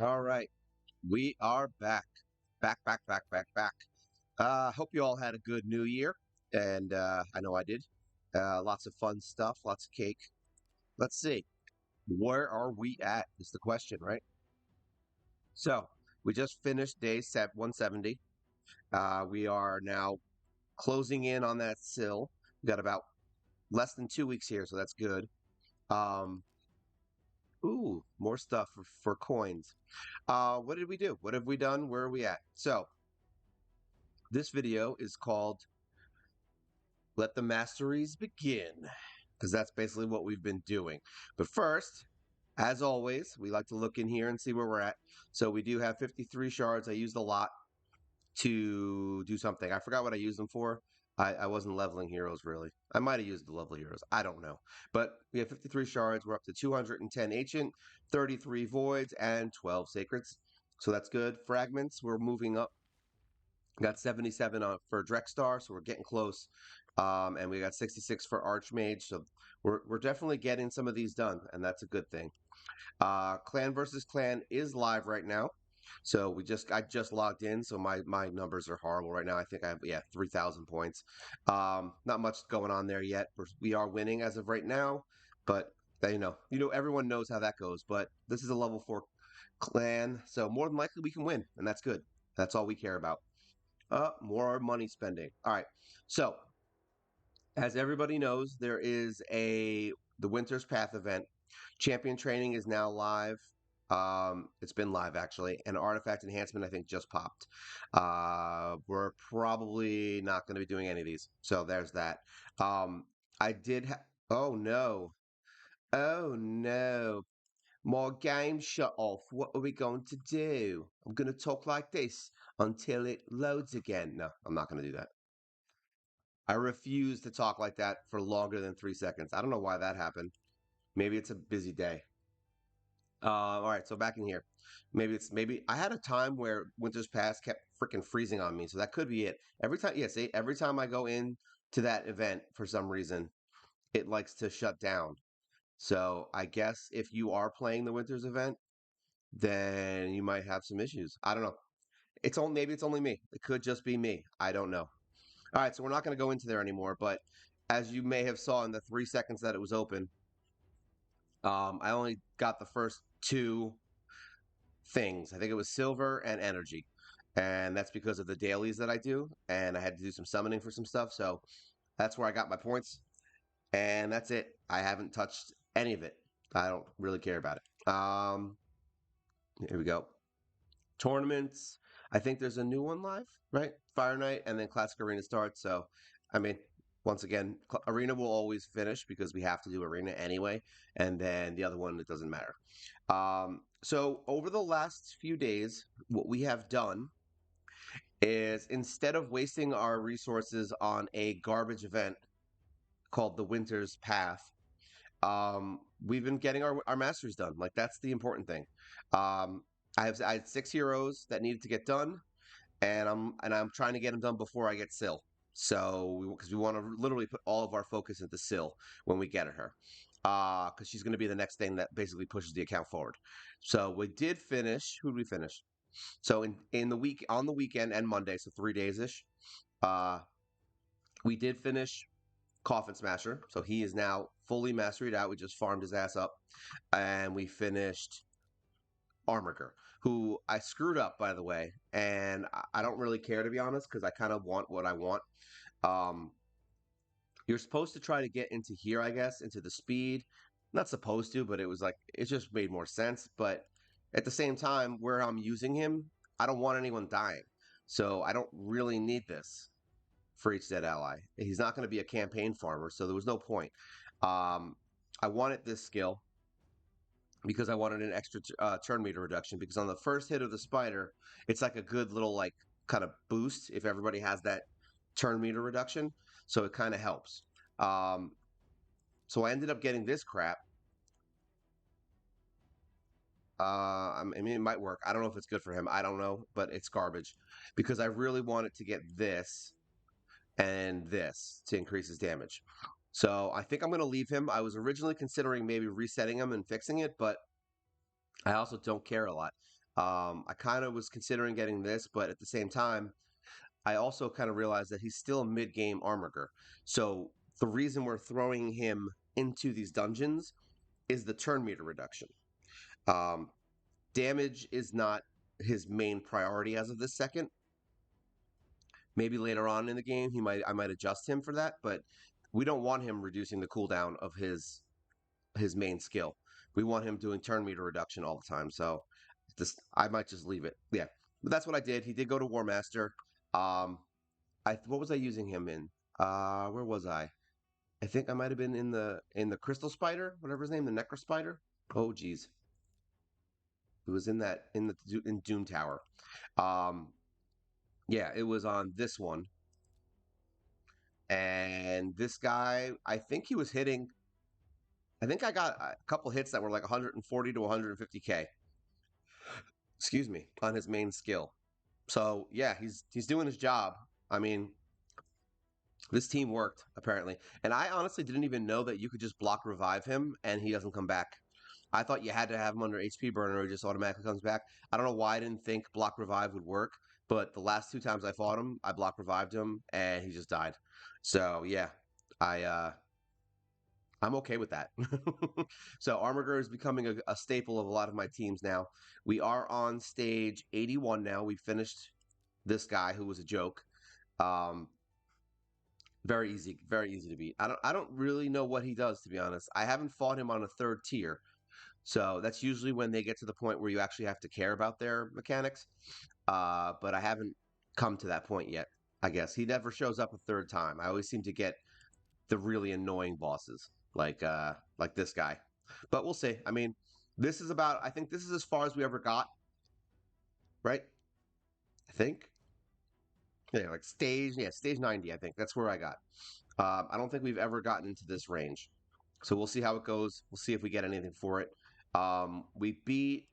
All right, we are back, back. Hope you all had a good New Year, and I know I did. Lots of fun stuff, lots of cake. Let's see, where are we at? Is the question, right? So we just finished day set 170. We are now closing in on that sill. We got about less than 2 weeks here, so that's good. Um, ooh, more stuff for coins. What did we do? What have we done? Where are we at? So this video is called Let the Masteries Begin, because that's basically what we've been doing. But first, as always, we like to look in here and see where we're at. So we do have 53 shards. I used a lot to do something. I forgot what I used them for. I wasn't leveling heroes really. I might have used the level heroes. I don't know. But we have 53 shards. We're up to 210 ancient, 33 voids, and 12 sacreds. So that's good. Fragments, we're moving up. Got 77 for Drexstar, so we're getting close. And we got 66 for Archmage, so we're definitely getting some of these done, and that's a good thing. Clan versus Clan is live right now, so I just logged in, so my numbers are horrible right now. I think I have 3,000 points. Not much going on there yet. We are winning as of right now, but everyone knows how that goes. But this is a level 4 clan, so more than likely we can win, and that's good. That's all we care about. More money spending. All right. So, as everybody knows, there is the Winter's Path event. Champion training is now live. It's been live actually, and artifact enhancement I think just popped. We're probably not going to be doing any of these, so there's that. I did. Oh no! Oh no! My game shut off. What are we going to do? I'm going to talk like this until it loads again. No, I'm not going to do that. I refuse to talk like that for longer than 3 seconds. I don't know why that happened. Maybe it's a busy day. All right, so back in here. Maybe I had a time where Winter's Pass kept freaking freezing on me, so that could be it. Every time, yeah, see, every time I go in to that event for some reason, it likes to shut down. So I guess if you are playing the Winter's event, then you might have some issues. I don't know. Maybe it's only me. It could just be me. I don't know. All right, so we're not going to go into there anymore. But as you may have saw in the 3 seconds that it was open, I only got the first two things. I think it was silver and energy, and that's because of the dailies that I do, and I had to do some summoning for some stuff. So that's where I got my points, and that's it. I haven't touched any of it. I don't really care about it. Here we go. Tournaments. I think there's a new one live, right? Fire Night and then Classic Arena starts. So, I mean, once again, Arena will always finish because we have to do Arena anyway. And then the other one, it doesn't matter. So, over the last few days, what we have done is instead of wasting our resources on a garbage event called the Winter's Path, we've been getting our masteries done. Like, that's the important thing. I had 6 heroes that needed to get done, and I'm trying to get them done before I get Syl. So because we want to literally put all of our focus into Syl when we get her, because she's going to be the next thing that basically pushes the account forward. So we did finish. Who did we finish? So in the week on the weekend and Monday, so 3 days ish. Uh, we did finish Coffin Smasher, so he is now fully masteried out. We just farmed his ass up, and we finished Armiger, who I screwed up, by the way, and I don't really care to be honest because I kind of want what I want. Um, you're supposed to try to get into here, I guess, into the speed. Not supposed to, but it was like it just made more sense. But at the same time, where I'm using him, I don't want anyone dying, so I don't really need this for each dead ally. He's not going to be a campaign farmer, so there was no point. I wanted this skill because I wanted an extra turn meter reduction. Because on the first hit of the spider, it's like a good little like kind of boost if everybody has that turn meter reduction. So it kind of helps. Um, so I ended up getting this crap. I mean, it might work. I don't know if it's good for him. I don't know, but it's garbage because I really wanted to get this and this to increase his damage. So I think I'm going to leave him. I was originally considering maybe resetting him and fixing it, but I also don't care a lot. I kind of was considering getting this, but at the same time, I also kind of realized that he's still a mid-game armor. So the reason we're throwing him into these dungeons is the turn meter reduction. Um, Damage is not his main priority as of this second. Maybe later on in the game, I might adjust him for that, but we don't want him reducing the cooldown of his main skill. We want him doing turn meter reduction all the time. So this I might just leave it. Yeah, but that's what I did. He did go to War Master. Um, what was I using him in? Where was I? I think I might have been in the Crystal Spider, whatever his name, the Necro Spider. Oh, geez, it was in that in Doom Tower. Um, yeah, it was on this one, and this guy, I think he was hitting. I think I got a couple hits that were like 140 to 150k. Excuse me, on his main skill. So yeah, he's doing his job. I mean, this team worked apparently, and I honestly didn't even know that you could just block revive him and he doesn't come back. I thought you had to have him under HP burner or he just automatically comes back. I don't know why I didn't think block revive would work, but the last two times I fought him, I block revived him and he just died. So yeah, I I'm okay with that. So Armiger is becoming a staple of a lot of my teams now. We are on stage 81 now. We finished this guy who was a joke. Um, very easy to beat. I don't really know what he does, to be honest. I haven't fought him on a third tier, so that's usually when they get to the point where you actually have to care about their mechanics. But I haven't come to that point yet. I guess he never shows up a third time. I always seem to get the really annoying bosses, like this guy. But we'll see. I mean, this is about. I think this is as far as we ever got, right? I think. Yeah, like stage 90. I think that's where I got. I don't think we've ever gotten into this range. So we'll see how it goes. We'll see if we get anything for it. We beat,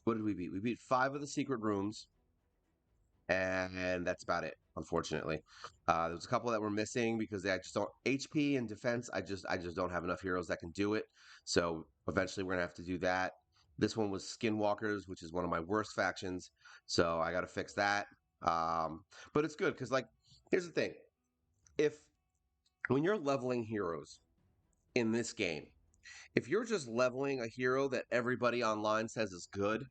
what did we beat? We beat five of the secret rooms, and that's about it, unfortunately. There was a couple that were missing because they just don't HP and defense. I just don't have enough heroes that can do it. So eventually we're gonna have to do that. This one was Skinwalkers, which is one of my worst factions. So I got to fix that. Um, but it's good because, like, here's the thing: if when you're leveling heroes in this game, if you're just leveling a hero that everybody online says is good,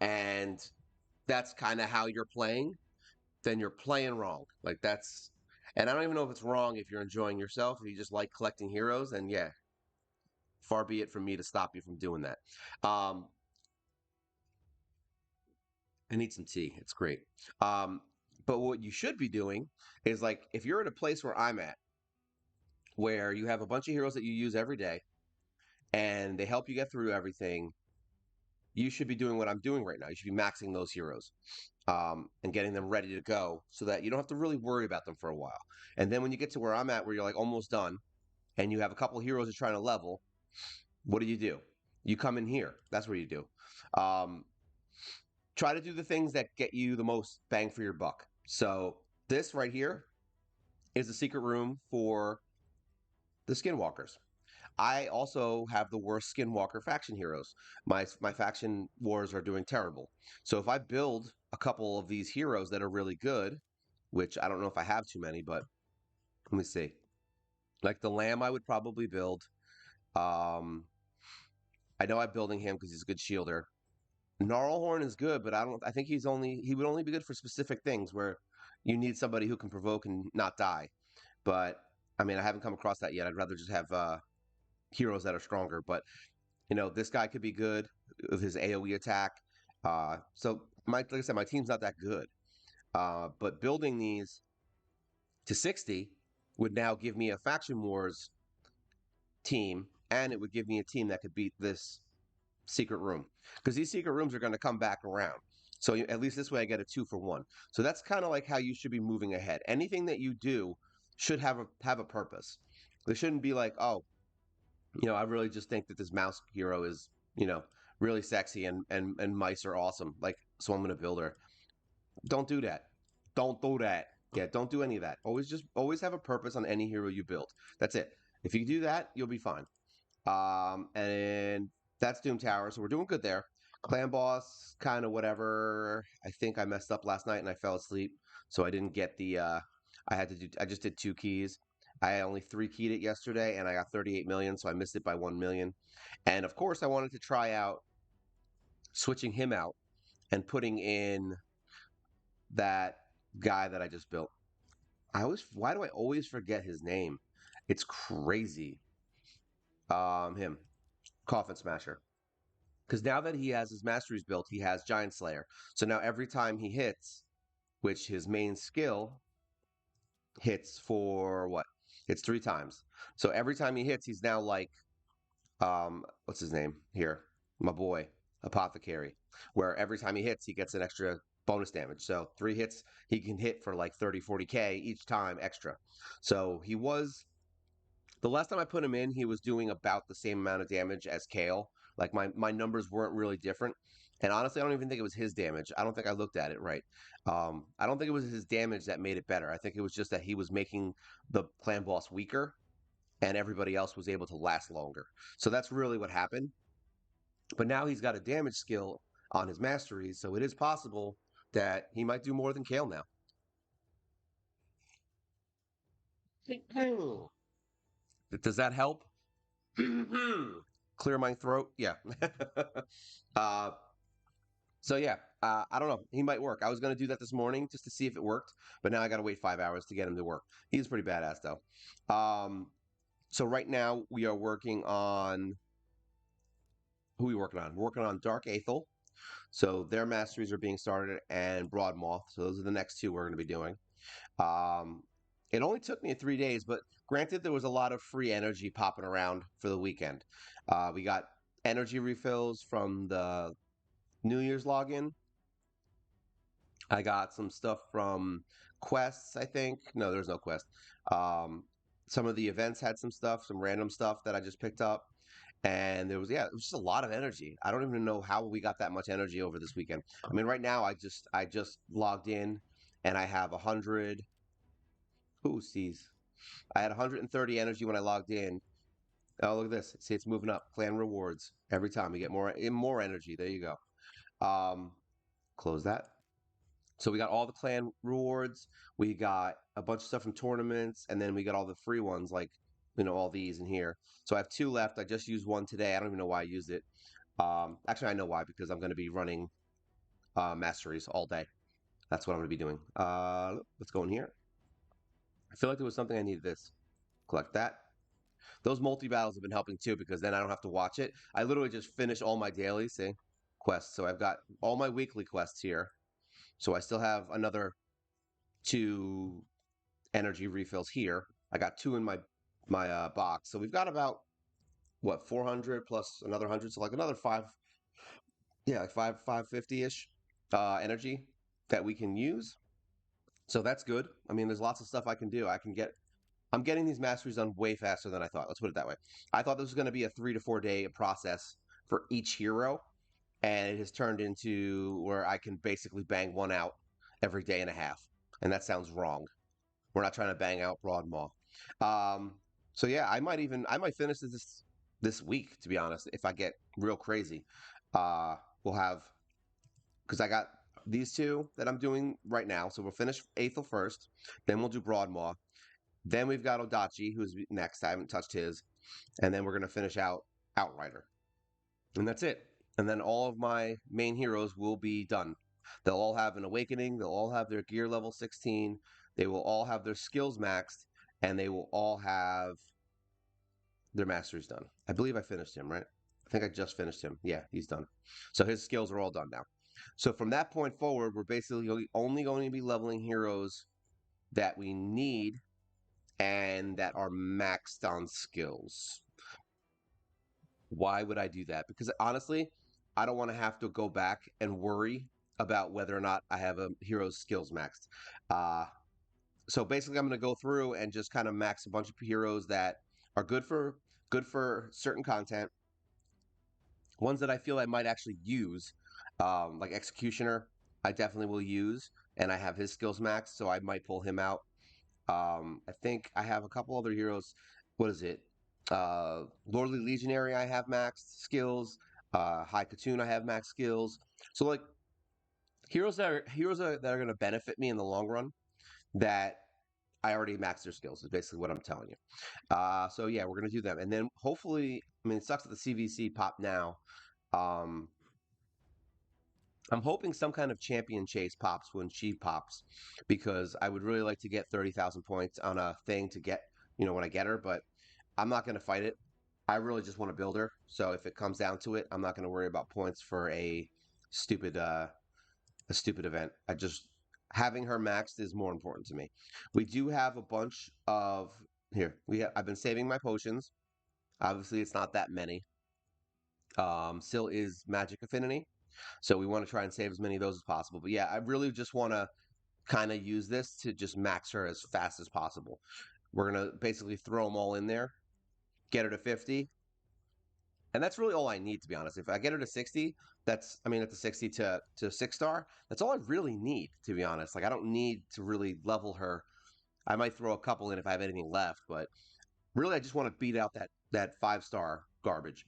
and that's kind of how you're playing, then you're playing wrong. Like that's, and I don't even know if it's wrong if you're enjoying yourself, if you just like collecting heroes, and yeah, far be it from me to stop you from doing that. Um, I need some tea. It's great. Um, but what you should be doing is like if you're at a place where I'm at, where you have a bunch of heroes that you use every day, and they help you get through everything, you should be doing what I'm doing right now. You should be maxing those heroes and getting them ready to go so that you don't have to really worry about them for a while. And then when you get to where I'm at, where you're like almost done, and you have a couple of heroes you're trying to level, what do? You come in here. That's what you do. Um, Try to do the things that get you the most bang for your buck. So this right here is the secret room for the Skinwalkers. I also have the worst Skinwalker faction heroes. My faction wars are doing terrible. So if I build a couple of these heroes that are really good, which I don't know if I have too many, but let me see. Like the Lamb, I would probably build. Um, I know I'm building him because he's a good shielder. Gnarlhorn is good, but I don't. I think he would only be good for specific things where you need somebody who can provoke and not die. But I mean, I haven't come across that yet. I'd rather just have heroes that are stronger. But this guy could be good with his AOE attack. So like I said, my team's not that good. But building these to 60 would now give me a faction wars team, and it would give me a team that could beat this secret room because these secret rooms are going to come back around. So at least this way, I get a 2-for-1. So that's kind of like how you should be moving ahead. Anything that you do should have a purpose. There shouldn't be like, oh, I really just think that this mouse hero is, really sexy and mice are awesome. Like, so I'm going to build her. Don't do that. Don't do that. Yeah, don't do any of that. Always have a purpose on any hero you build. That's it. If you do that, you'll be fine. And that's Doom Tower, so we're doing good there. Clan boss, kind of whatever. I think I messed up last night and I fell asleep, so I didn't get the. I had to do. I just did two keys. I only three keyed it yesterday, and I got 38 million, so I missed it by 1 million. And of course, I wanted to try out switching him out and putting in that guy that I just built. I always. Why do I always forget his name? It's crazy. Him, Coffin Smasher. Because now that he has his masteries built, he has Giant Slayer. So now every time he hits, which his main skill hits for what? Hits three times. So every time he hits, he's now like what's his name here? My boy, Apothecary. Where every time he hits, he gets an extra bonus damage. So three hits, he can hit for like 30, 40K each time extra. So he was the last time I put him in, he was doing about the same amount of damage as Kale. Like my numbers weren't really different. And honestly, I don't even think it was his damage. I don't think I looked at it right. I don't think it was his damage that made it better. I think it was just that he was making the clan boss weaker and everybody else was able to last longer. So that's really what happened. But now he's got a damage skill on his masteries, so it is possible that he might do more than Kale now. Does that help? Clear my throat? Yeah. uh, so yeah, I don't know. He might work. I was gonna do that this morning just to see if it worked, but now I gotta wait 5 hours to get him to work. He's pretty badass though. So right now we are working on who are we working on? We're working on Dark Aethel. So their masteries are being started and Broad Moth. So those are the next two we're gonna be doing. Um, it only took me 3 days, but granted, there was a lot of free energy popping around for the weekend. We got energy refills from the New Year's login. I got some stuff from quests, I think. No, there's no quest. Um, some of the events had some stuff, some random stuff that I just picked up. And there was, yeah, it was just a lot of energy. I don't even know how we got that much energy over this weekend. I mean, right now I just logged in and I have 100. Who sees? I had 130 energy when I logged in. Oh, look at this. See, it's moving up. Clan rewards. Every time we get more energy. There you go. Close that. So we got all the clan rewards. We got a bunch of stuff from tournaments, and then we got all the free ones, like all these in here. So I have two left. I just used one today. I don't even know why I used it. Actually, I know why because I'm going to be running masteries all day. That's what I'm going to be doing. Let's go in here. I feel like there was something I needed. This collect that. Those multi battles have been helping too because then I don't have to watch it. I literally just finish all my daily quests. So I've got all my weekly quests here. So I still have another two energy refills here. I got two in my box. So we've got about what 400 plus another 100, so like another five, yeah, like 550 ish energy that we can use. So that's good. I mean, there's lots of stuff I can do. I'm getting these masteries done way faster than I thought. Let's put it that way. I thought this was going to be a 3 to 4 day process for each hero, and it has turned into where I can basically bang one out every day and a half. And that sounds wrong. We're not trying to bang out Broadmaw. Um, so yeah, I might finish this week to be honest. If I get real crazy, we'll have because I got these two that I'm doing right now. So we'll finish Aethel first, then we'll do Broadmaw. Then we've got Odachi, who's next. I haven't touched his, and then we're gonna finish out Outrider, and that's it. And then all of my main heroes will be done. They'll all have an awakening. They'll all have their gear level 16. They will all have their skills maxed, and they will all have their masteries done. I believe I finished him, right? I think I just finished him. Yeah, he's done. So his skills are all done now. So from that point forward, we're basically only going to be leveling heroes that we need and that are maxed on skills. Why would I do that? Because honestly, I don't want to have to go back and worry about whether or not I have a hero's skills maxed. Uh, so basically, I'm going to go through and just kind of max a bunch of heroes that are good for certain content, ones that I feel I might actually use, like Executioner. I definitely will use, and I have his skills maxed, so I might pull him out. I think I have a couple other heroes. What is it? Lordly Legionary. I have maxed skills. High Katoon, I have max skills. So like that are going to benefit me in the long run. That I already maxed their skills. Is basically what I'm telling you. So yeah, we're gonna do them, and then hopefully, I mean, it sucks that the CVC pop now. Um, I'm hoping some kind of champion chase pops when she pops, because I would really like to get 30,000 points on a thing to get, when I get her. But I'm not gonna fight it. I really just want to build her. So if it comes down to it, I'm not gonna worry about points for stupid uh a stupid event. I just having her maxed is more important to me. We do have a bunch of here. I've been saving my potions. Obviously, it's not that many. Still is magic affinity, so we want to try and save as many of those as possible. But yeah, I really just want to kind of use this to just max her as fast as possible. We're gonna basically throw them all in there, get her to 50, and that's really all I need, to be honest. If I get her to 60, I mean, at the 60 to 6 star, that's all I really need, to be honest. Like, I don't need to really level her. I might throw a couple in if I have anything left, but really, I just want to beat out that 5 star garbage.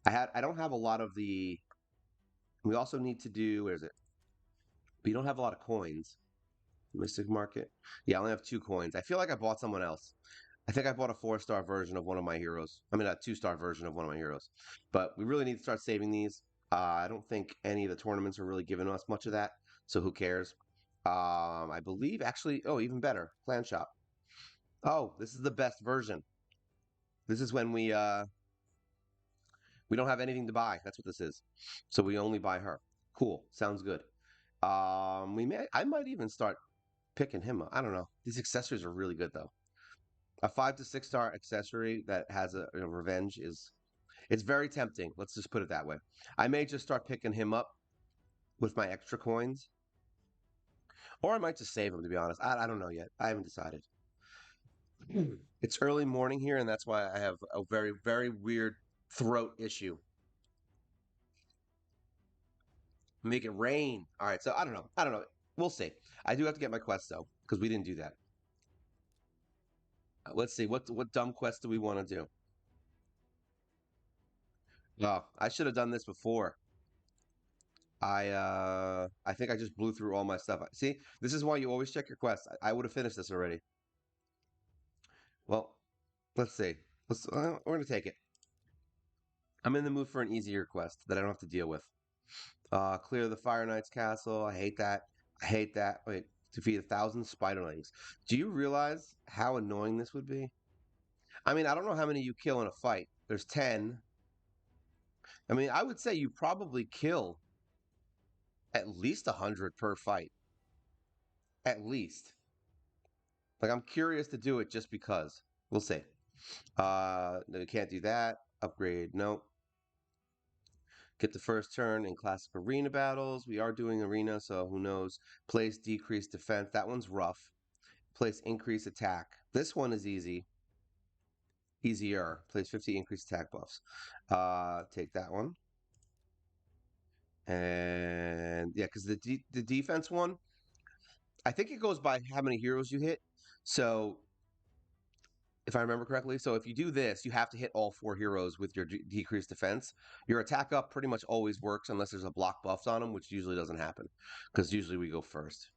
I don't have a lot of the. We also need to do. Where is it? We don't have a lot of coins. Mystic Market. Yeah, I only have 2 coins. I feel like I bought someone else. I think I bought a 4 star version of one of my heroes. I mean, a 2 star version of one of my heroes. But we really need to start saving these. I don't think any of the tournaments are really giving us much of that. So who cares? I believe actually. Oh, even better, Clan Shop. Oh, this is the best version. This is when we don't have anything to buy. That's what this is. So we only buy her. Cool. Sounds good. I might even start picking him up. I don't know. These accessories are really good though. A 5 to 6 star accessory that has a revenge is it's very tempting. Let's just put it that way. I may just start picking him up with my extra coins, or I might just save him. To be honest, I don't know yet. I haven't decided. It's early morning here, and that's why I have a very very weird throat issue. Make it rain. All right, so I don't know. I don't know. We'll see. I do have to get my quest though, because we didn't do that. Let's see. What dumb quest do we want to do? Oh, I should have done this before. I think I just blew through all my stuff. See, this is why you always check your quests. I would have finished this already. Well, let's see. We're gonna take it. I'm in the mood for an easier quest that I don't have to deal with. Clear the Fire Knight's castle. I hate that. I hate that. Wait, defeat 1,000 spiderlings. Do you realize how annoying this would be? I mean, I don't know how many you kill in a fight. There's 10. I mean, I would say you probably kill at least 100 per fight. At least. Like, I'm curious to do it just because. We'll see. No, you can't do that. Upgrade. Nope. Get the first turn in classic arena battles. We are doing arena, so who knows? Place decreased defense. That one's rough. Place increased attack. This one is easy. Easier. Place 50 increased attack buffs. Take that one. And yeah, because the defense one, I think it goes by how many heroes you hit. So if I remember correctly, so if you do this, you have to hit all 4 heroes with your decreased defense. Your attack up pretty much always works unless there's a block buffs on them, which usually doesn't happen because usually we go first.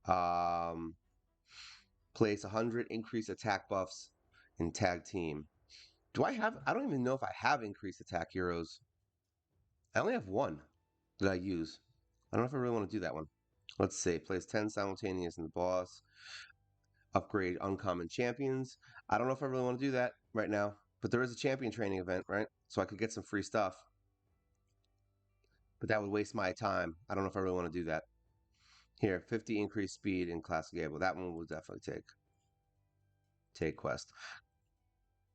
Um, Place 100 increased attack buffs in tag team. Do I have? I don't even know if I have increased attack heroes. I only have one that I use. I don't know if I really want to do that one. Let's see. Place 10 simultaneous in the boss. Upgrade uncommon champions. I don't know if I really want to do that right now, but there is a champion training event, right? So I could get some free stuff, but that would waste my time. I don't know if I really want to do that. Here, 50 increased speed in classic Gable. That one will definitely take quest.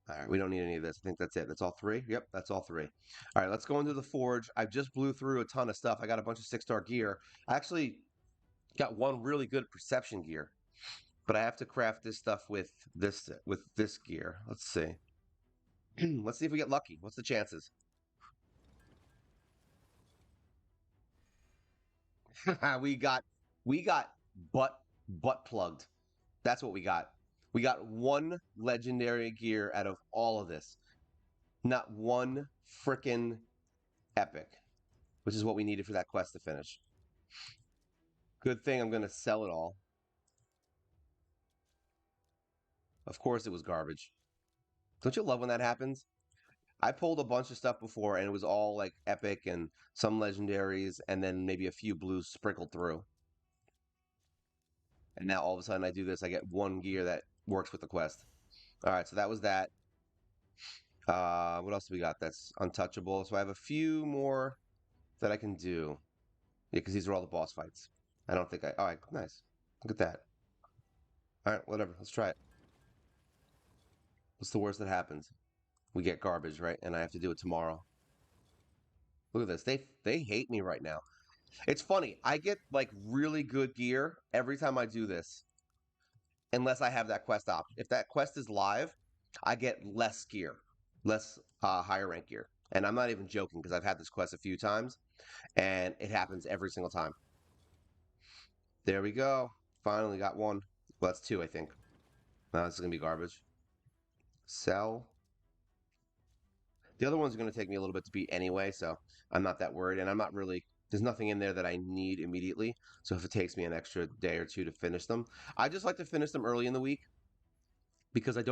All right, we don't need any of this. I think that's it. That's all 3. Yep, that's all 3. All right, let's go into the forge. I just blew through a ton of stuff. I got a bunch of 6-star gear. I actually got one really good perception gear, but I have to craft this stuff with this gear. Let's see. Let's see if we get lucky. What's the chances? we got we got butt butt plugged. That's what we got. We got one legendary gear out of all of this. Not one freaking epic, which is what we needed for that quest to finish. Good thing I'm going to sell it all. Of course, it was garbage. Don't you love when that happens? I pulled a bunch of stuff before, and it was all like epic and some legendaries, and then maybe a few blues sprinkled through. And now all of a sudden, I do this. I get one gear that works with the quest. All right, so that was that. What else do we got that's untouchable? So I have a few more that I can do. Yeah, because these are all the boss fights. I don't think I. All right, nice. Look at that. All right, whatever. Let's try it. What's the worst that happens? We get garbage, right? And I have to do it tomorrow. Look at this. They hate me right now. It's funny. I get like really good gear every time I do this, unless I have that quest option. If that quest is live, I get less gear, less higher rank gear. And I'm not even joking because I've had this quest a few times, and it happens every single time. There we go. Finally got one. Well, that's two, I think. No, this is gonna be garbage. Sell. The other ones are gonna take me a little bit to beat anyway, so I'm not that worried. And I'm not really. There's nothing in there that I need immediately. So if it takes me an extra day or two to finish them, I just like to finish them early in the week because um,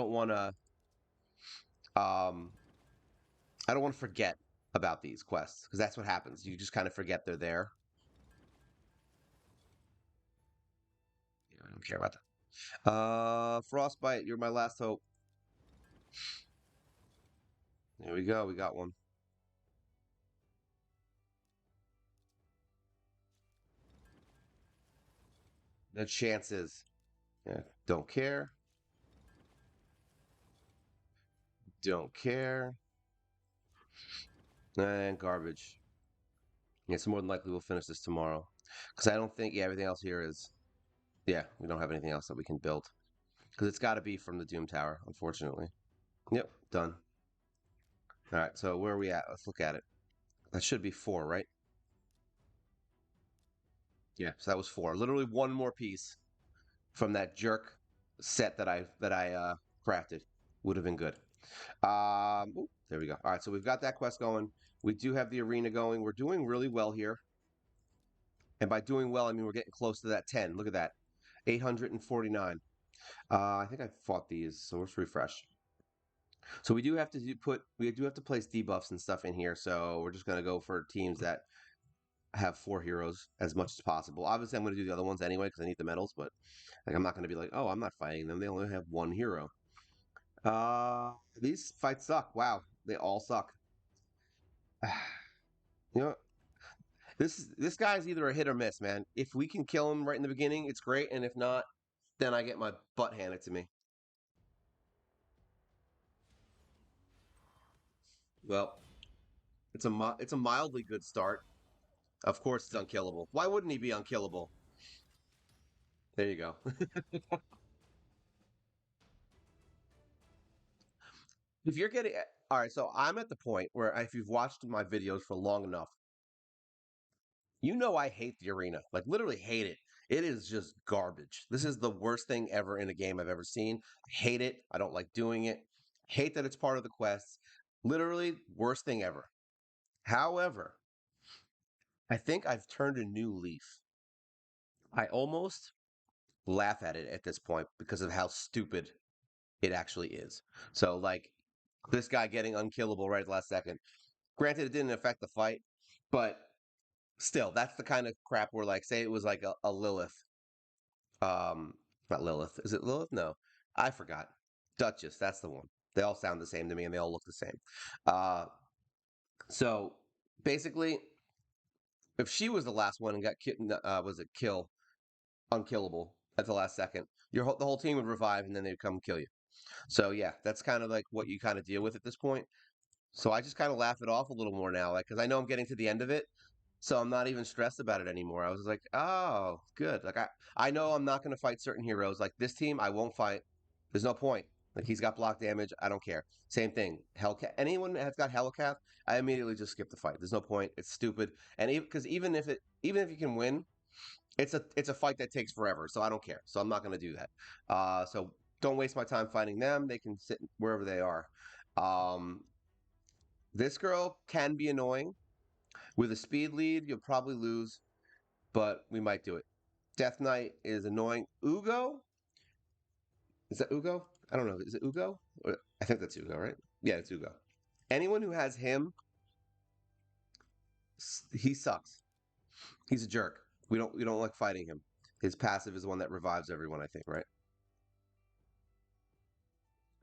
I don't want to forget about these quests because that's what happens. You just kind of forget they're there. Yeah, I don't care about that. Frostbite, you're my last hope. There we go. We got one. The chances. Yeah, don't care. Don't care. And garbage. Yeah, so more than likely we'll finish this tomorrow. Because I don't think, yeah, everything else here is, yeah, we don't have anything else that we can build. Because it's got to be from the Doom Tower, unfortunately. Yep, done. All right, so where are we at? Let's look at it. That should be four, right? Yeah, so that was four. Literally one more piece from that jerk set that I crafted would have been good. Ooh, there we go. All right, so we've got that quest going. We do have the arena going. We're doing really well here. And by doing well, I mean we're getting close to that 10. Look at that. 849. I think I fought these, so let's refresh. So we do have to we do have to place debuffs and stuff in here. So we're just gonna go for teams that have four heroes as much as possible. Obviously, I'm gonna do the other ones anyway because I need the medals, but like I'm not gonna be like, oh, I'm not fighting them. They only have one hero. These fights suck. Wow, they all suck. You know, this guy's either a hit or miss, man. If we can kill him right in the beginning, it's great, and if not, then I get my butt handed to me. Well, it's a mildly good start. Of course, it's unkillable. Why wouldn't he be unkillable? There you go. If you're getting all right, so I'm at the point where if you've watched my videos for long enough, you know I hate the arena. Like literally hate it. It is just garbage. This is the worst thing ever in a game I've ever seen. I hate it. I don't like doing it. Hate that it's part of the quests. Literally worst thing ever. However, I think I've turned a new leaf. I almost laugh at it at this point because of how stupid it actually is. So like this guy getting unkillable right at the last second. Granted, it didn't affect the fight, but still, that's the kind of crap where like say it was like a Lilith. Not Lilith. Is it Lilith? No. I forgot. Duchess, that's the one. They all sound the same to me and they all look the same. Uh so basically, if she was the last one and got was it unkillable at the last second, the whole team would revive and then they'd come kill you. So yeah, that's kind of like what you kind of deal with at this point. So I just kind of laugh it off a little more now, like because I know I'm getting to the end of it, so I'm not even stressed about it anymore. I was like, oh, good. Like I know I'm not going to fight certain heroes. Like this team, I won't fight. There's no point. Like he's got block damage. I don't care. Same thing. Hellcat. Anyone that has got Hellcat, I immediately just skip the fight. There's no point. It's stupid. And because even if you can win, it's a fight that takes forever. So I don't care. So I'm not going to do that. So don't waste my time fighting them. They can sit wherever they are. Um, this girl can be annoying. With a speed lead, you'll probably lose, but we might do it. Death Knight is annoying. Ugo? Is that Ugo? I don't know. Is it Ugo? I think that's Ugo, right? Yeah, it's Ugo. Anyone who has him, he sucks. He's a jerk. We don't like fighting him. His passive is the one that revives everyone, I think, right?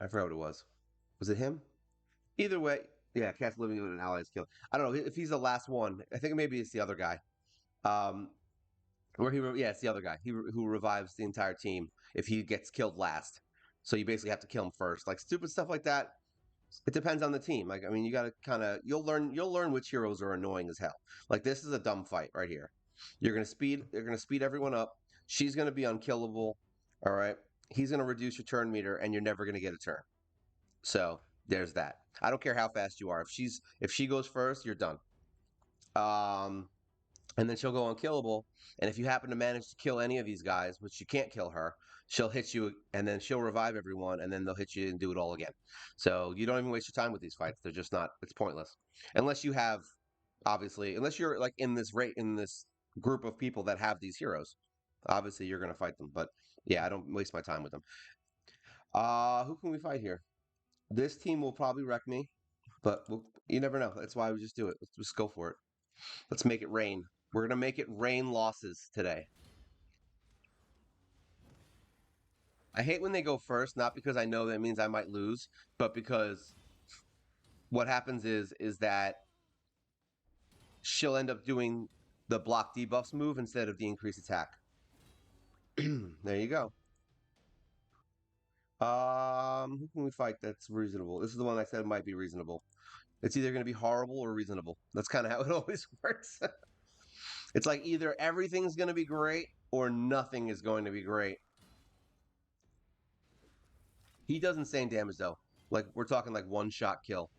I forgot what it was. Was it him? Either way, yeah, cast living with an ally is killed. I don't know if he's the last one. I think maybe it's the other guy. Um, yeah, it's the other guy. Who revives the entire team if he gets killed last. So you basically have to kill him first. Like stupid stuff like that. It depends on the team. Like I mean, you got to kind of you'll learn which heroes are annoying as hell. Like this is a dumb fight right here. You're gonna speed everyone up. She's gonna be unkillable. All right. He's gonna reduce your turn meter, and you're never gonna get a turn. So there's that. I don't care how fast you are. If she goes first, you're done. Um, and then she'll go unkillable. And if you happen to manage to kill any of these guys, which you can't kill her, she'll hit you, and then she'll revive everyone, and then they'll hit you and do it all again. So you don't even waste your time with these fights. They're just not. It's pointless unless you have, obviously, unless you're like in this group of people that have these heroes. Obviously, you're gonna fight them. But yeah, I don't waste my time with them. Who can we fight here? This team will probably wreck me, but you never know. That's why we just do it. Let's just go for it. Let's make it rain. We're gonna make it rain losses today. I hate when they go first, not because I know that means I might lose, but because what happens is that she'll end up doing the block debuffs move instead of the increased attack. There you go. Who can we fight that's reasonable? This is the one I said might be reasonable. It's either going to be horrible or reasonable. That's kind of how it always works. It's like either everything's going to be great or nothing is going to be great. He does insane damage though. Like we're talking like one shot kill,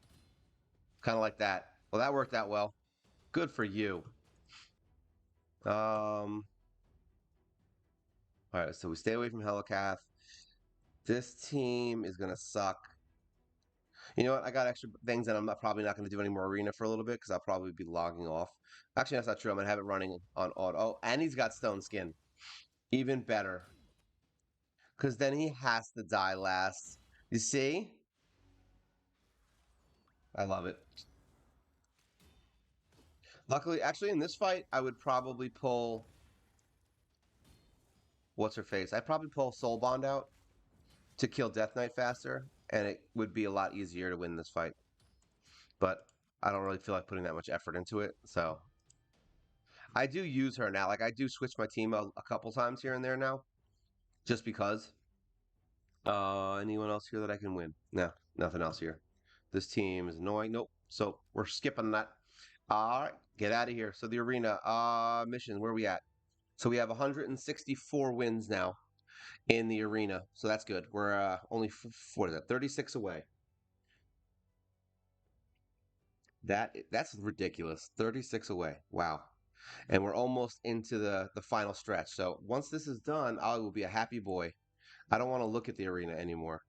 kind of like that. Well, that worked out well. Good for you. All right, so we stay away from Helicath. This team is gonna suck. You know what? I got extra things that probably not gonna do any more arena for a little bit because I'll probably be logging off. Actually, that's not true. I'm gonna have it running on auto. Oh, and he's got Stone Skin. Even better, because then he has to die last. You see? I love it. Luckily, actually, in this fight, I would probably pull what's her face. I'd probably pull Soul Bond out to kill Death Knight faster, and it would be a lot easier to win this fight. But I don't really feel like putting that much effort into it, so I do use her now. Like I do switch my team a couple times here and there now, just because. Anyone else here that I can win? No, nothing else here. This team is annoying. Nope. So we're skipping that. All right, get out of here. So the arena mission, where are we at? So we have 164 wins now in the arena. So that's good. We're only what is that? 36 away. That's ridiculous. 36 away. Wow. And we're almost into the final stretch. So once this is done, I will be a happy boy. I don't want to look at the arena anymore.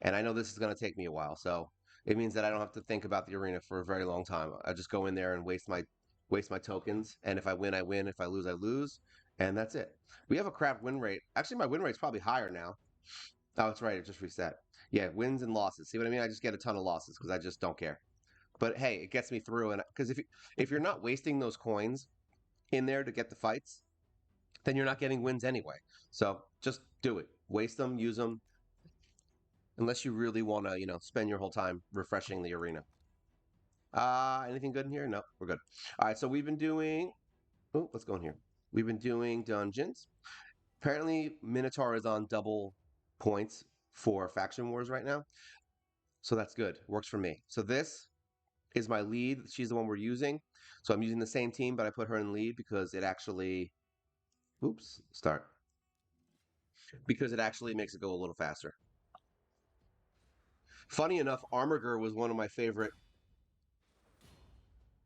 And I know this is going to take me a while. So it means that I don't have to think about the arena for a very long time. I just go in there and waste my tokens. And if I win, I win. If I lose, I lose. And that's it. We have a crap win rate. Actually, my win rate's probably higher now. Oh, that's right. It just reset. Yeah, wins and losses. See what I mean? I just get a ton of losses because I just don't care. But hey, it gets me through. And because if you're not wasting those coins in there to get the fights, then you're not getting wins anyway. So just do it. Waste them, use them, unless you really want to, spend your whole time refreshing the arena. Anything good in here? No, we're good. All right, so we've been doing. Oh, let's go in here. We've been doing dungeons. Apparently, Minotaur is on double points for faction wars right now, so that's good. Works for me. So this is my lead. She's the one we're using. So I'm using the same team, but I put her in lead because it actually. Oops, start. Because it actually makes it go a little faster. Funny enough, Armorger was one of my favorite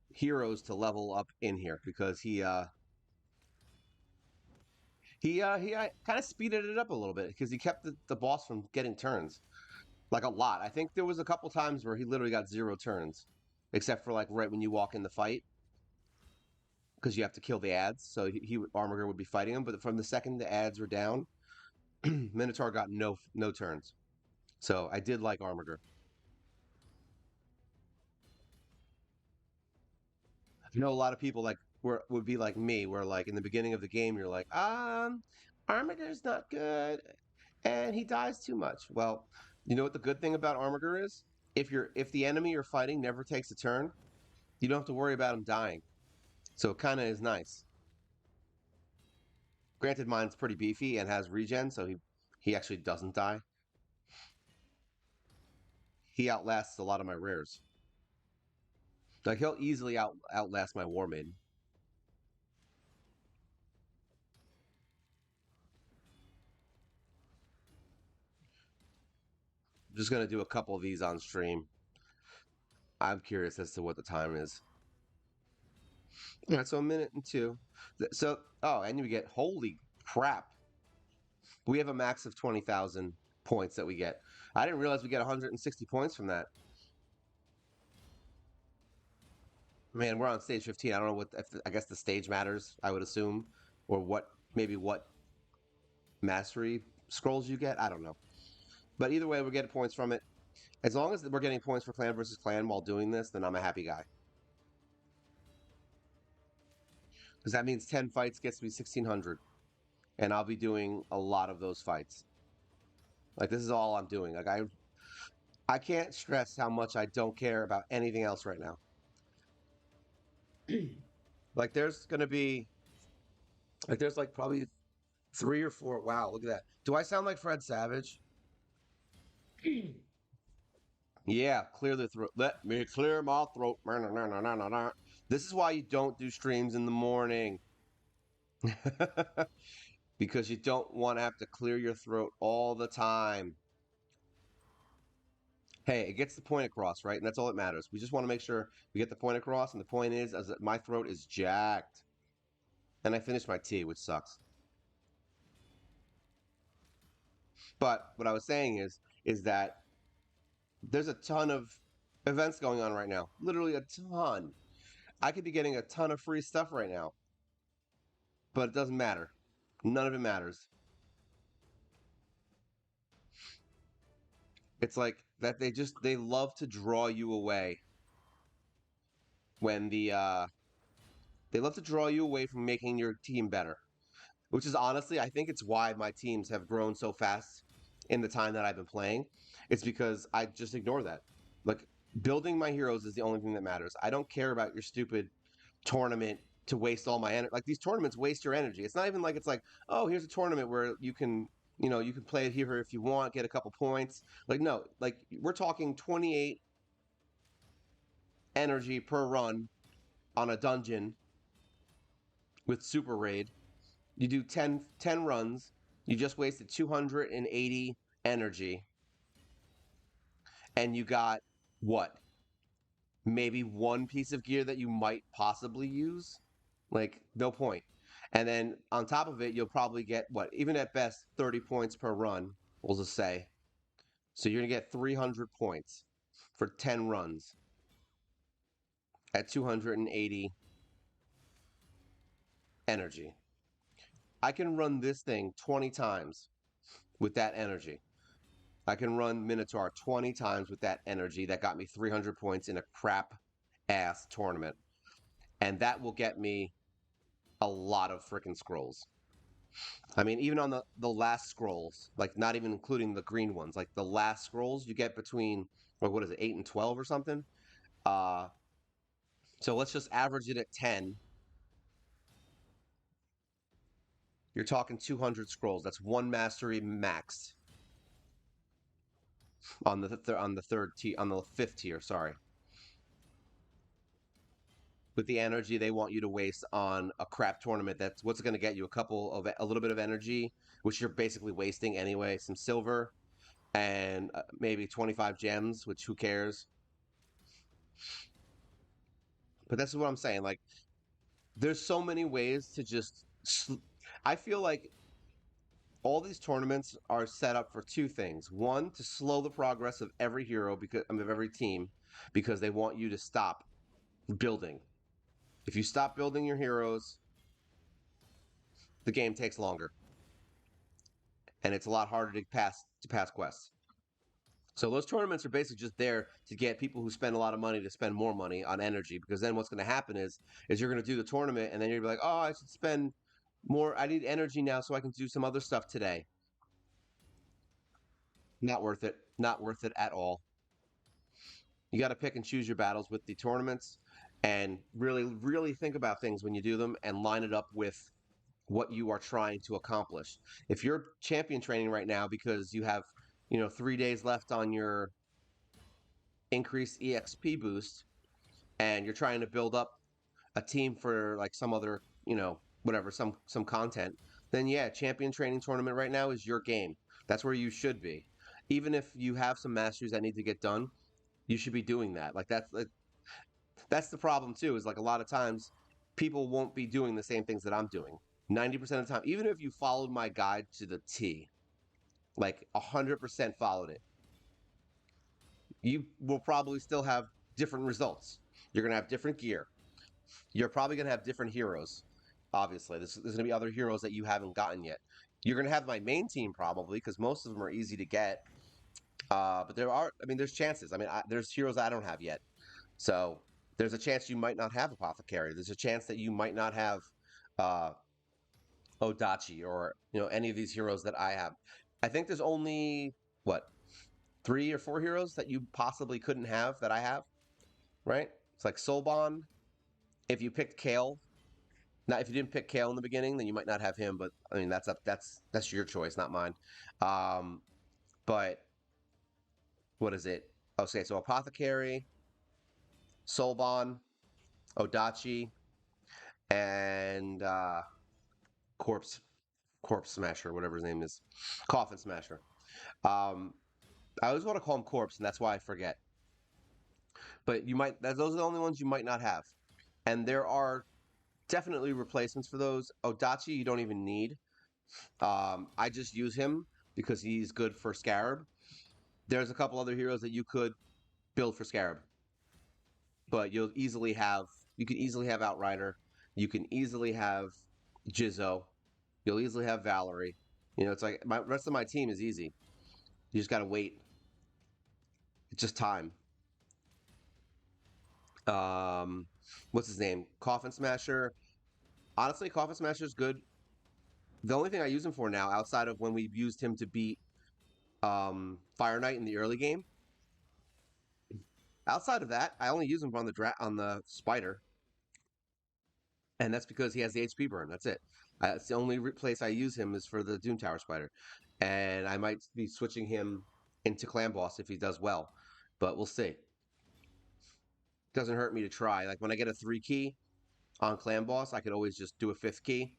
heroes to level up in here because he kind of speeded it up a little bit because he kept the boss from getting turns like a lot. I think there was a couple times where he literally got 0 turns, except for like right when you walk in the fight. because you have to kill the ads. So Armiger would be fighting him, but from the second the ads were down, Minotaur got no turns. So I did like Armiger. You know, a lot of people would be like me, where like in the beginning of the game, you're like, Armiger's not good, and he dies too much. Well, you know what the good thing about Armiger is? If the enemy you're fighting never takes a turn, you don't have to worry about him dying. So it kind of is nice. Granted, mine's pretty beefy and has regen, so he actually doesn't die. He outlasts a lot of my rares. Like he'll easily outlast my War Maiden. I'm just gonna do a couple of these on stream. I'm curious as to what the time is. All right, so a minute and two. So and you get holy crap. We have a max of 20,000 points that we get. I didn't realize we get 160 points from that. Man, we're on stage 15. I don't know I guess the stage matters, I would assume, or what mastery scrolls you get. I don't know. But either way, we're getting points from it. As long as we're getting points for clan versus clan while doing this, then I'm a happy guy. Because that means 10 fights gets me 1,600. And I'll be doing a lot of those fights. Like, this is all I'm doing. Like, I can't stress how much I don't care about anything else right now. Like, there's like probably three or four. Wow, look at that. Do I sound like Fred Savage? Yeah, clear the throat. Let me clear my throat. This is why you don't do streams in the morning. Because you don't want to have to clear your throat all the time. Hey, it gets the point across, right? And that's all that matters. We just want to make sure we get the point across. And the point is that my throat is jacked. And I finished my tea, which sucks. But what I was saying is that there's a ton of events going on right now. Literally a ton. I could be getting a ton of free stuff right now, but it doesn't matter. None of it matters. It's like that they love to draw you away when they love to draw you away from making your team better. Which is honestly, I think it's why my teams have grown so fast in the time that I've been playing. It's because I just ignore that. Like building my heroes is the only thing that matters. I don't care about your stupid tournament to waste all my energy. Like these tournaments waste your energy. It's not even like it's like, oh, here's a tournament where you can play it here if you want, get a couple points. Like no, like we're talking 28 energy per run on a dungeon with super raid. You do 10 runs, you just wasted 280 energy, and you got what? Maybe one piece of gear that you might possibly use? Like, no point. And then on top of it, you'll probably get what? Even at best, 30 points per run, we'll just say. So you're going to get 300 points for 10 runs at 280 energy. I can run this thing 20 times with that energy. I can run Minotaur 20 times with that energy that got me 300 points in a crap ass tournament. And that will get me a lot of freaking scrolls. I mean, even on the last scrolls, like not even including the green ones, like the last scrolls you get between, or what is it, 8 and 12 or something? Uh, so let's just average it at 10. You're talking 200 scrolls. That's one mastery max on the third tier, on the fifth tier. Sorry. With the energy they want you to waste on a crap tournament, that's what's going to get you a little bit of energy, which you're basically wasting anyway, some silver and maybe 25 gems, which who cares. But that's what I'm saying, like there's so many ways to just I feel like all these tournaments are set up for two things. One, to slow the progress of every hero, because of every team, because they want you to stop building. If you stop building your heroes, the game takes longer, and it's a lot harder to pass quests. So those tournaments are basically just there to get people who spend a lot of money to spend more money on energy. Because then what's going to happen is you're going to do the tournament, and then you're gonna be like, oh, I should spend more. I need energy now so I can do some other stuff today. Not worth it. Not worth it at all. You got to pick and choose your battles with the tournaments, and really, really think about things when you do them, and line it up with what you are trying to accomplish. If you're champion training right now because you have, 3 days left on your increased EXP boost, and you're trying to build up a team for like some other, whatever, some content, then yeah, champion training tournament right now is your game. That's where you should be. Even if you have some masteries that need to get done, you should be doing that. Like that's the problem too. Is like a lot of times people won't be doing the same things that I'm doing. 90% of the time, even if you followed my guide to the T, like 100% followed it, you will probably still have different results. You're gonna have different gear. You're probably gonna have different heroes. Obviously, there's gonna be other heroes that you haven't gotten yet. You're gonna have my main team probably because most of them are easy to get. But there's chances. There's heroes I don't have yet. So there's a chance you might not have Apothecary. There's a chance that you might not have uh, Odachi or any of these heroes that I have. I think there's only what 3 or 4 heroes that you possibly couldn't have that I have. Right? It's like Soulbon. If you picked Kale, now if you didn't pick Kale in the beginning, then you might not have him. But I mean that's your choice, not mine. Um, but what is it? Okay, so Apothecary, Soulbon, Odachi, and Corpse Corpse Smasher, whatever his name is, Coffin Smasher. Um, I always want to call him Corpse, and that's why I forget. But those are the only ones you might not have, and there are definitely replacements for those. Odachi, you don't even need. I just use him because he's good for Scarab. There's a couple other heroes that you could build for Scarab, but you can easily have Outrider. You can easily have Jizzo. You'll easily have Valerie. It's like my rest of my team is easy. You just gotta wait. It's just time. Um, what's his name? Coffin Smasher. Honestly, Coffin Smasher is good. The only thing I use him for now, outside of when we used him to beat Fire Knight in the early game, outside of that, I only use him on the Spider, and that's because he has the HP burn. That's it. It's the only place I use him is for the Doom Tower Spider, and I might be switching him into Clan Boss if he does well, but we'll see. Doesn't hurt me to try. Like when I get a 3 key on Clan Boss, I could always just do a 5th key,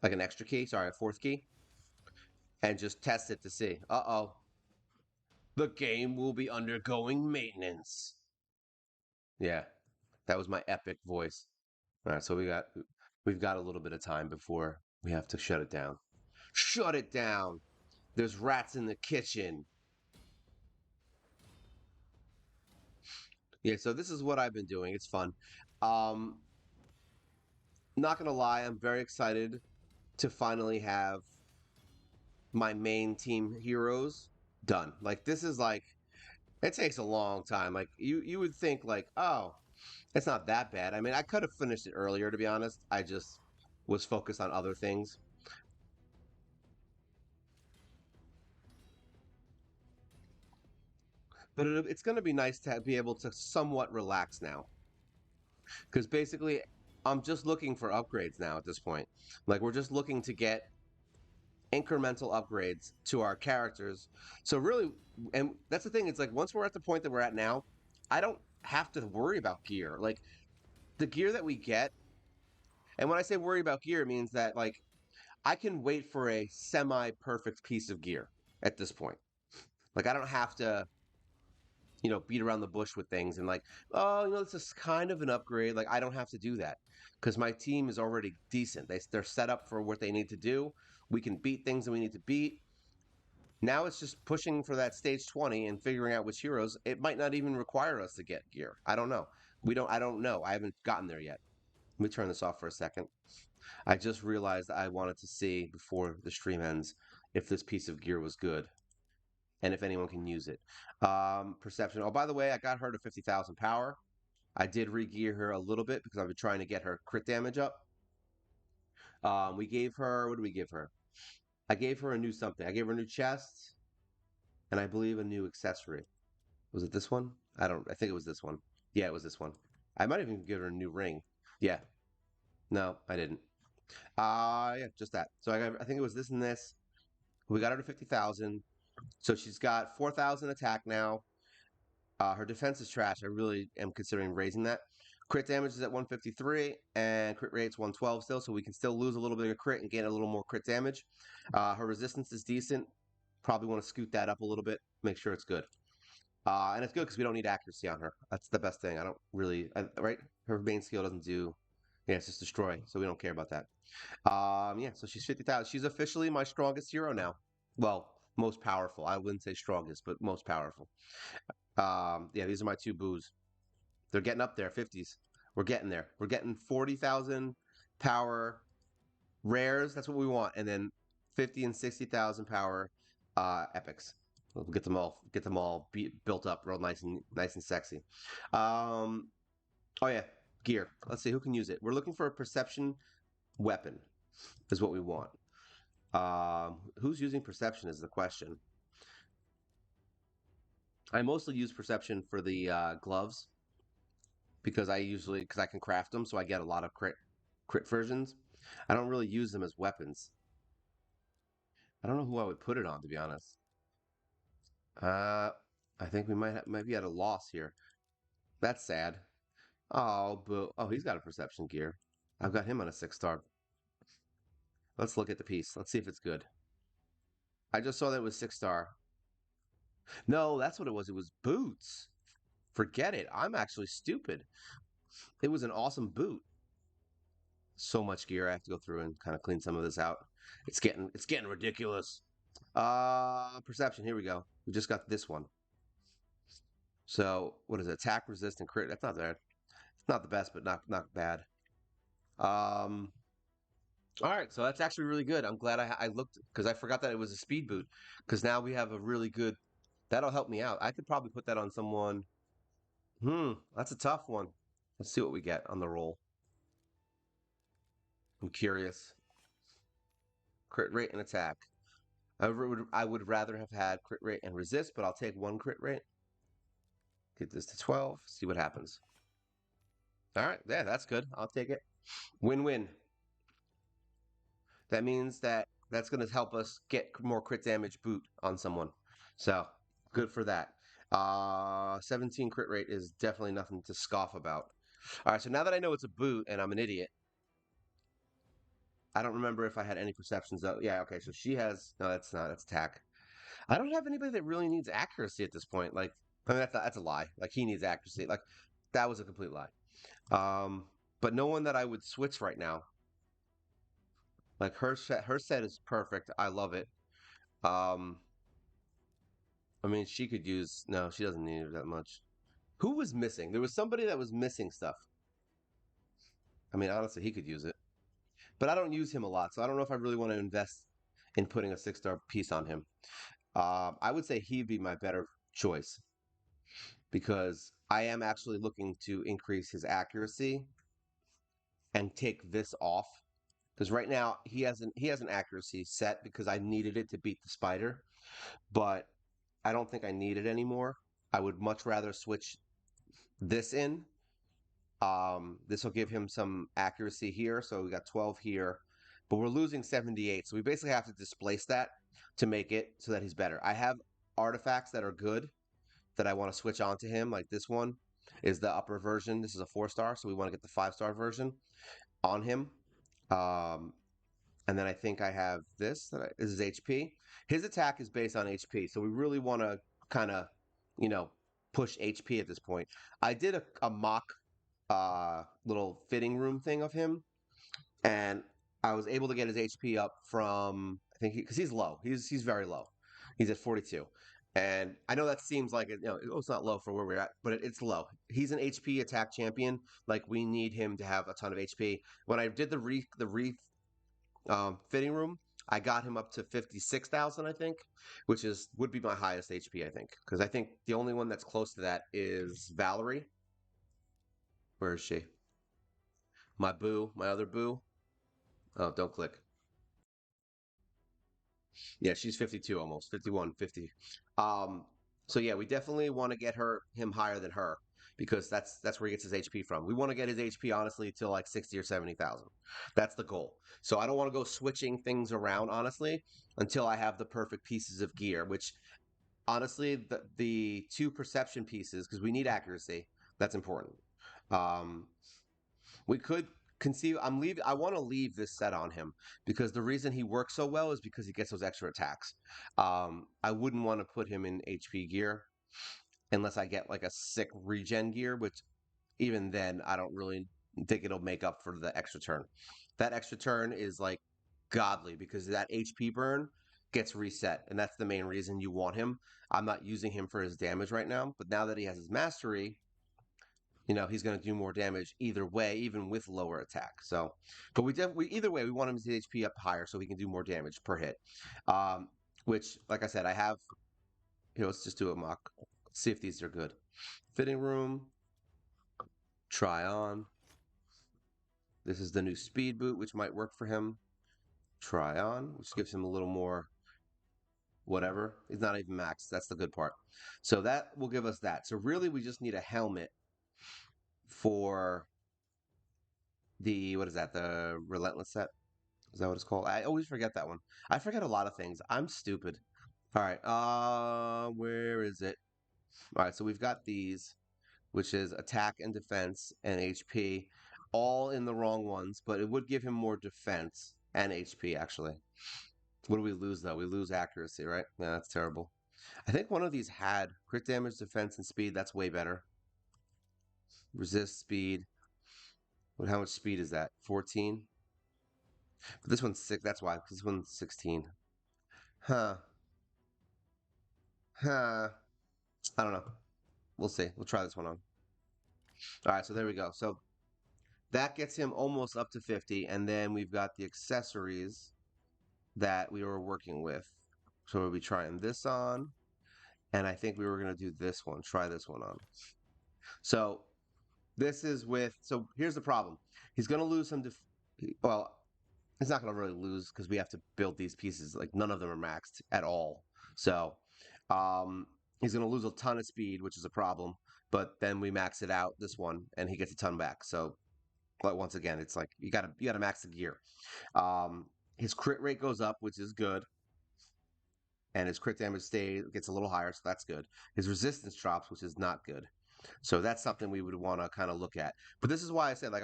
like an extra key, sorry, a 4th key, and just test it to see. Uh-oh. The game will be undergoing maintenance. Yeah, that was my epic voice. All right, so we've got a little bit of time before we have to shut it down. Shut it down. There's rats in the kitchen. Yeah, so this is what I've been doing. It's fun. Um, not gonna lie, I'm very excited to finally have my main team heroes done. Like this is like it takes a long time. Like you would think like, oh, it's not that bad. I mean, I could have finished it earlier to be honest. I just was focused on other things. But it's going to be nice to be able to somewhat relax now because basically I'm just looking for upgrades now at this point. Like we're just looking to get incremental upgrades to our characters. So really, and that's the thing. It's like once we're at the point that we're at now, I don't have to worry about gear. Like the gear that we get, and when I say worry about gear, it means that like I can wait for a semi-perfect piece of gear at this point. Like I don't have to, beat around the bush with things and like, oh, this is kind of an upgrade. Like I don't have to do that because my team is already decent. They're set up for what they need to do. We can beat things that we need to beat. Now it's just pushing for that stage 20 and figuring out which heroes. It might not even require us to get gear. I don't know. I don't know. I haven't gotten there yet. Let me turn this off for a second. I just realized I wanted to see before the stream ends if this piece of gear was good and if anyone can use it. Perception. Oh, by the way, I got her to 50,000 power. I did re-gear her a little bit because I've been trying to get her crit damage up. We gave her, what did we give her? I gave her a new something. I gave her a new chest and I believe a new accessory. Was it this one? I think it was this one. Yeah, it was this one. I might even give her a new ring. Yeah. No, I didn't. Yeah, just that. So I think it was this and this. We got her to 50,000. So she's got 4,000 attack now. Her defense is trash. I really am considering raising that. Crit damage is at 153 and crit rate's 112 still, so we can still lose a little bit of crit and gain a little more crit damage. Her resistance is decent. Probably want to scoot that up a little bit, make sure it's good. And it's good because we don't need accuracy on her. That's the best thing. I don't really, right? Her main skill doesn't do, yeah, it's just destroy, so we don't care about that. Yeah, so she's 50,000. She's officially my strongest hero now. Well, most powerful. I wouldn't say strongest, but most powerful. Yeah, these are my two boos. They're getting up there, 50s. We're getting there. We're getting 40,000 power rares. That's what we want, and then 50 and 60,000 power epics. We'll get them all built up, real nice and sexy. Um, oh yeah, gear. Let's see who can use it. We're looking for a perception weapon. Is what we want. Who's using perception is the question. I mostly use perception for the gloves because I can craft them, so I get a lot of crit versions. I don't really use them as weapons. I don't know who I would put it on, to be honest. Uh, I think we might be at a loss here. That's sad. Oh, but oh, he's got a perception gear. I've got him on a 6 star. Let's look at the piece. Let's see if it's good. I just saw that it was 6 star. No, that's what it was. It was boots. Forget it. I'm actually stupid. It was an awesome boot. So much gear. I have to go through and kind of clean some of this out. It's getting ridiculous. Perception. Here we go. We just got this one. So what is it? Attack, resist, and crit. That's not bad. It's not the best, but not bad. Um. All right, so that's actually really good. I'm glad I looked because I forgot that it was a speed boot. Because now we have a really good. That'll help me out. I could probably put that on someone. That's a tough one. Let's see what we get on the roll. I'm curious. Crit rate and attack. I would rather have had crit rate and resist, but I'll take one crit rate. Get this to 12. See what happens. All right, yeah, that's good. I'll take it. Win-win. That means that's going to help us get more crit damage boot on someone. So good for that. 17 crit rate is definitely nothing to scoff about. All right, so now that I know it's a boot and I'm an idiot, I don't remember if I had any perceptions though. Yeah, okay, so she has no, that's not that's attack. I don't have anybody that really needs accuracy at this point. Like, I mean, that's a lie. Like he needs accuracy. Like that was a complete lie. Um, but no one that I would switch right now. Like her set is perfect. I love it. Um, I mean, she could use. No, she doesn't need it that much. Who was missing? There was somebody that was missing stuff. I mean, honestly, he could use it, but I don't use him a lot, so I don't know if I really want to invest in putting a 6 star piece on him. I would say he'd be my better choice because I am actually looking to increase his accuracy and take this off. Because right now he has an accuracy set because I needed it to beat the spider, but I don't think I need it anymore. I would much rather switch this in. This will give him some accuracy here. So we got 12 here, but we're losing 78. So we basically have to displace that to make it so that he's better. I have artifacts that are good that I want to switch on to him. Like this one is the upper version. This is a 4 star, so we want to get the 5 star version on him. Um, and then I think I have this is HP. His attack is based on HP, so we really want to kind of, you know, push HP at this point. I did a mock little fitting room thing of him, and I was able to get his HP up from I think because he's low. He's very low. He's at 42. And I know that seems like it's not low for where we're at, but it's low. He's an HP attack champion. Like we need him to have a ton of HP. When I did the fitting room, I got him up to 56,000, I think, which is would be my highest HP, I think, because I think the only one that's close to that is Valerie. Where is she? My boo, my other boo. Oh, don't click. Yeah, she's 52 almost, 51, 50. Um, so yeah, we definitely want to get him higher than her because that's where he gets his HP from. We want to get his HP honestly to like 60 or 70,000. That's the goal. So I don't want to go switching things around honestly until I have the perfect pieces of gear, which honestly the two perception pieces because we need accuracy. That's important. Um, we could conceive. I'm leaving. I want to leave this set on him because the reason he works so well is because he gets those extra attacks. I wouldn't want to put him in HP gear unless I get like a sick regen gear, which even then I don't really think it'll make up for the extra turn. That extra turn is like godly because that HP burn gets reset, and that's the main reason you want him. I'm not using him for his damage right now, but now that he has his mastery, he's going to do more damage either way, even with lower attack. So, but we either way we want him to HP up higher so he can do more damage per hit. Um, which, like I said, I have. Let's just do a mock. Let's see if these are good. Fitting room. Try on. This is the new speed boot, which might work for him. Try on, which gives him a little more whatever. He's not even maxed. That's the good part. So that will give us that. So really, we just need a helmet for the what is that? The relentless set. Is that what it's called? I always forget that one. I forget a lot of things. I'm stupid. All right. Where is it? All right. So we've got these, which is attack and defense and HP, all in the wrong ones, but it would give him more defense and HP actually. What do we lose though? We lose accuracy, right? Yeah, that's terrible. I think one of these had crit damage, defense, and speed. That's way better. Resist speed. How much speed is that? 14. But this one's six. That's why. Because this one's 16. Huh. Huh. I don't know. We'll see. We'll try this one on. All right, so there we go. So that gets him almost up to 50, and then we've got the accessories that we were working with. So we'll be trying this on, and I think we were going to do this one. Try this one on. So this is with. So here's the problem. He's going to lose some. Well, he's not going to really lose because we have to build these pieces. Like none of them are maxed at all. So um, he's going to lose a ton of speed, which is a problem. But then we max it out this one, and he gets a ton back. So, but once again, it's like you gotta max the gear. Um, his crit rate goes up, which is good, and his crit damage gets a little higher, so that's good. His resistance drops, which is not good. So that's something we would want to kind of look at. But this is why I said like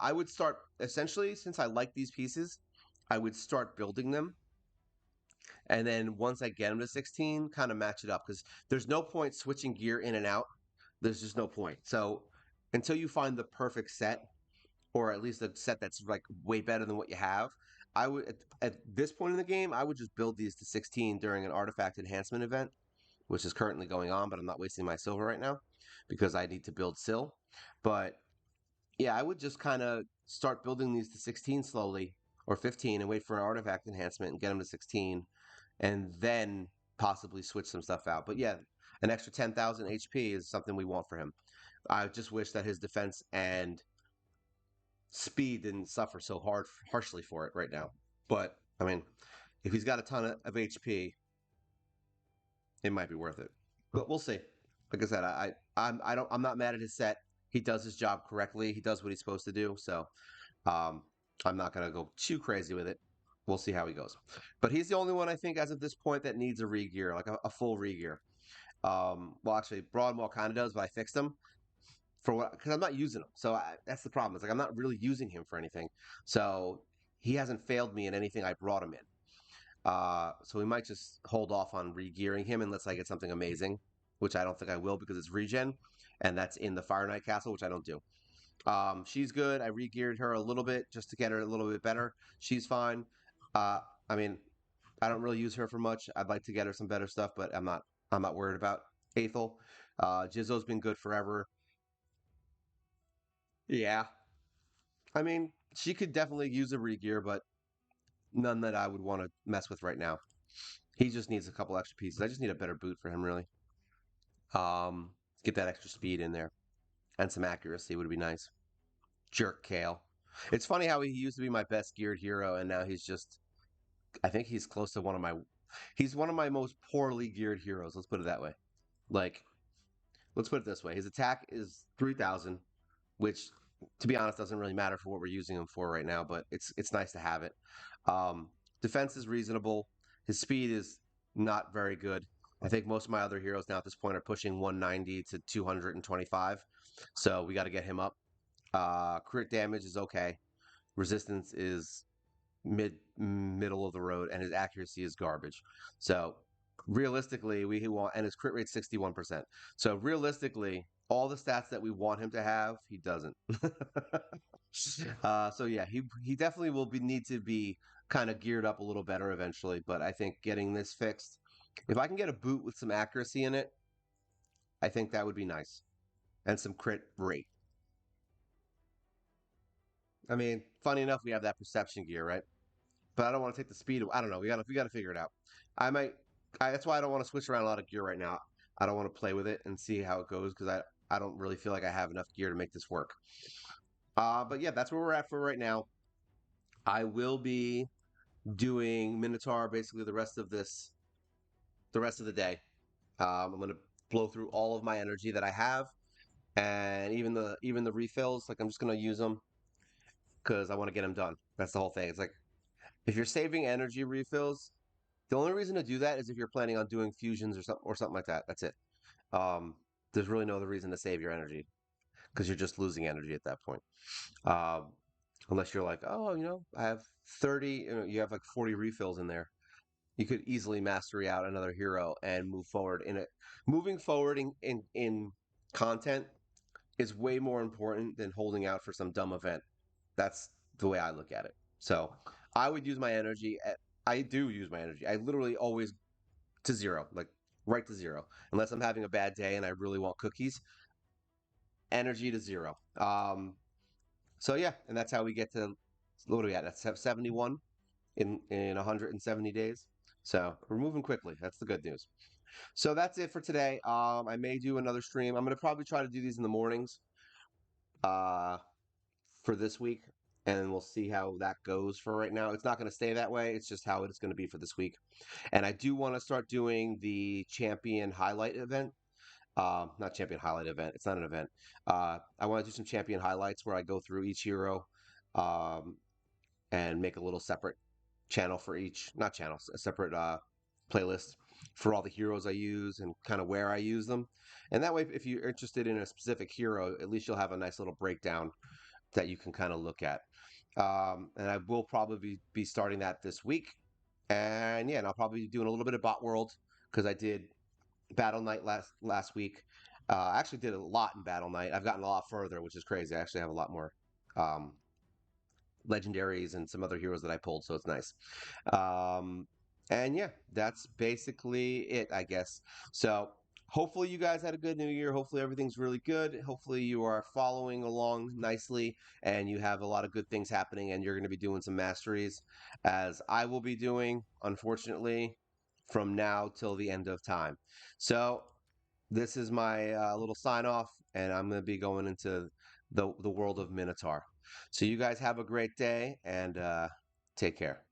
I would start essentially since I like these pieces, I would start building them and then once I get them to 16, kind of match it up because there's no point switching gear in and out. There's just no point. So until you find the perfect set, or at least a set that's like way better than what you have, I would at this point in the game, I would just build these to 16 during an artifact enhancement event, which is currently going on, but I'm not wasting my silver right now because I need to build sil. But yeah, I would just kind of start building these to 16 slowly or 15 and wait for an artifact enhancement and get them to 16 and then possibly switch some stuff out. But yeah, an extra 10,000 HP is something we want for him. I just wish that his defense and speed didn't suffer so harshly for it right now. But I mean, if he's got a ton of HP, it might be worth it. But we'll see. Like I said, I'm not mad at his set. He does his job correctly. He does what he's supposed to do. So um, I'm not gonna go too crazy with it. We'll see how he goes. But he's the only one I think as of this point that needs a regear, like a full regear. Well, actually, Broadwell kind of does, but I fixed him for what because I'm not using him. So that's the problem. It's like I'm not really using him for anything. So he hasn't failed me in anything I brought him in. So we might just hold off on regearing him unless I get something amazing, which I don't think I will because it's regen, and that's in the Fire Knight Castle, which I don't do. She's good. I regeared her a little bit just to get her a little bit better. She's fine. I mean, I don't really use her for much. I'd like to get her some better stuff, but I'm not. I'm not worried about Aethel. Jizzo's been good forever. Yeah, I mean, she could definitely use a regear, but none that I would want to mess with right now. He just needs a couple extra pieces. I just need a better boot for him, really. Um, get that extra speed in there and some accuracy would be nice. Jerk Kale. It's funny how he used to be my best geared hero, and now he's just. I think he's close to one of my. He's one of my most poorly geared heroes. Let's put it that way. Like, let's put it this way: his attack is 3,000, which, to be honest, doesn't really matter for what we're using him for right now. But it's nice to have it. Um, Defense is reasonable. His speed is not very good. I think most of my other heroes now at this point are pushing 190 to 225. So we got to get him up. Crit damage is okay. Resistance is middle of the road, and his accuracy is garbage. So realistically, we want, and his crit rate 61%. So realistically, all the stats that we want him to have, he doesn't. So yeah, he definitely will be need to be kind of geared up a little better eventually. But I think getting this fixed, if I can get a boot with some accuracy in it, I think that would be nice, and some crit rate. I mean, funny enough, we have that perception gear, right? But I don't want to take the speed. I don't know. We got to figure it out. I might. That's why I don't want to switch around a lot of gear right now. I don't want to play with it and see how it goes because I don't really feel like I have enough gear to make this work. But yeah, that's where we're at for right now. I will be doing Minotaur basically the rest of the day. I'm gonna blow through all of my energy that I have, and even the refills. Like I'm just gonna use them because I want to get them done. That's the whole thing. It's like if you're saving energy refills, the only reason to do that is if you're planning on doing fusions or something like that. That's it. Um, there's really no other reason to save your energy because you're just losing energy at that point. Um, Unless you're like, oh, I have 30, you have like 40 refills in there. You could easily mastery out another hero and move forward in it. Moving forward in content is way more important than holding out for some dumb event. That's the way I look at it. So I would use my energy. I do use my energy. I literally always to zero, like right to zero, unless I'm having a bad day and I really want cookies. Energy to zero. So yeah, and that's how we get to what are we at? That's 71 in 170 days. So we're moving quickly. That's the good news. So that's it for today. I may do another stream. I'm gonna probably try to do these in the mornings. Uh, for this week, and we'll see how that goes for right now. It's not going to stay that way. It's just how it's going to be for this week. And I do want to start doing the champion highlight event. Not champion highlight event. It's not an event. I want to do some champion highlights where I go through each hero um, and make a little separate channel for each, not channels, a separate playlist for all the heroes I use and kind of where I use them. And that way, if you're interested in a specific hero, at least you'll have a nice little breakdown that you can kind of look at. And I will probably be starting that this week. And yeah, and I'll probably be doing a little bit of Bot World because I did Battle Night last week. I actually did a lot in Battle Night. I've gotten a lot further, which is crazy. I actually have a lot more um, legendaries and some other heroes that I pulled, so it's nice. Um, and yeah, that's basically it, I guess. So hopefully you guys had a good new year. Hopefully everything's really good. Hopefully you are following along nicely and you have a lot of good things happening and you're going to be doing some masteries as I will be doing, unfortunately, from now till the end of time. So this is my little sign off, and I'm going to be going into the world of Minotaur. So you guys have a great day and take care.